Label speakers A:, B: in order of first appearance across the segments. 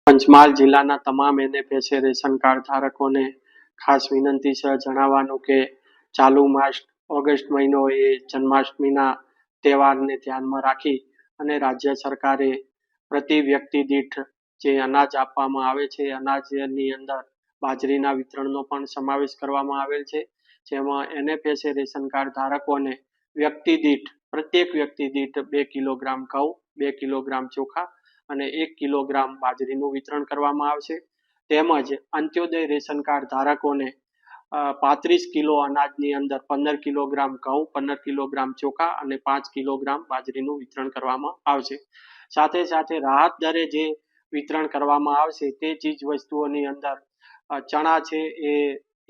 A: પંચમહાલ જિલ્લાના તમામ NFSA ration card ધારકોને ખાસ વિનંતી છે જણાવવાનું કે ચાલુ માસ ઓગસ્ટ મહિનો એ જન્માષ્ટમીના તહેવારને ધ્યાનમાં રાખી અને રાજ્ય સરકારે પ્રતિ વ્યક્તિ દીઠ જે અનાજ આપવામાં આવે છે અનાજની અંદર બાજરીના વિતરણનો પણ સમાવેશ કરવામાં આવેલ છે, જેમાં એનએફએસએ રેશન કાર્ડ ધારકોને પ્રત્યેક વ્યક્તિ દીઠ 2 કિલોગ્રામ ઘઉં, 2 કિલોગ્રામ ચોખા અને 1 કિલોગ્રામ બાજરીનું વિતરણ કરવામાં આવશે. તેમજ અંત્યોદય રેશન કાર્ડ ધારકોને 35 કિલો અનાજની અંદર 15 કિલોગ્રામ ઘઉં, 15 કિલોગ્રામ ચોખા અને 5 કિલોગ્રામ બાજરીનું વિતરણ કરવામાં આવશે. સાથે સાથે રાહત દરે જે વિતરણ કરવામાં આવશે તે ચીજ વસ્તુઓની અંદર ચણા છે એ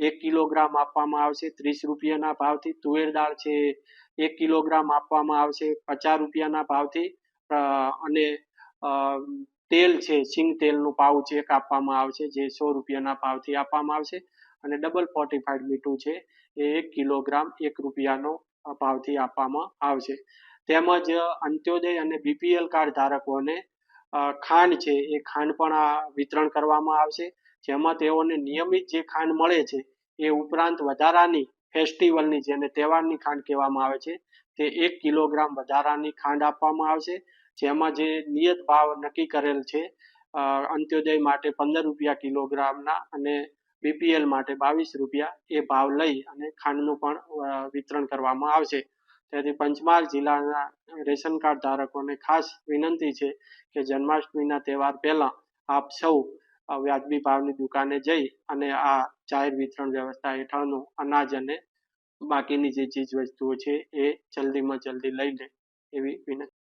A: 1 કિલોગ્રામ આપવામાં આવશે 30 રૂપિયાના ભાવથી, તુવેર દાળ છે 1 કિલોગ્રામ આપવામાં આવશે 50 રૂપિયાના ભાવથી, અને તેલ છે સિંગ તેલનું પાઉચ એક આપવામાં આવશે જે 100 રૂપિયાના ભાવથી આપવામાં આવશે, અને ડબલ ફોર્ટિફાઈડ મીઠું છે એ 1 કિલોગ્રામ 1 રૂપિયાનો ભાવથી આપવામાં આવશે. તેમજ અંત્યોદય અને બીપીએલ કાર્ડ ધારકોને ખાંડ છે એ ખાંડ પણ વિતરણ કરવામાં આવશે, જેમાં તેઓને નિયમિત જે ખાંડ મળે છે એ ઉપરાંત વધારાની ફેસ્ટિવલની જેને તહેવારની ખાંડ કહેવામાં આવે છે તે 1 કિલોગ્રામ વધારાની ખાંડ આપવામાં આવશે, જેમાં જે નિયત ભાવ નક્કી કરેલ છે અંત્યોદય માટે 15 રૂપિયા કિલોગ્રામના અને બીપીએલ માટે 22 રૂપિયા એ ભાવ લઈ અને ખાંડનું પણ વિતરણ કરવામાં આવશે. તેથી પંચમહાલ જિલ્લાના રેશન કાર્ડ ધારકોને ખાસ વિનંતી છે કે જન્માષ્ટમીના તહેવાર પહેલા આપ સૌ વ્યાજબી ભાવની દુકાને જઈ અને આ જાહેર વિતરણ વ્યવસ્થા હેઠળનું અનાજ અને બાકીની જે ચીજ વસ્તુઓ છે એ જલ્દીમાં જલ્દી લઈ લે એવી વિનંતી.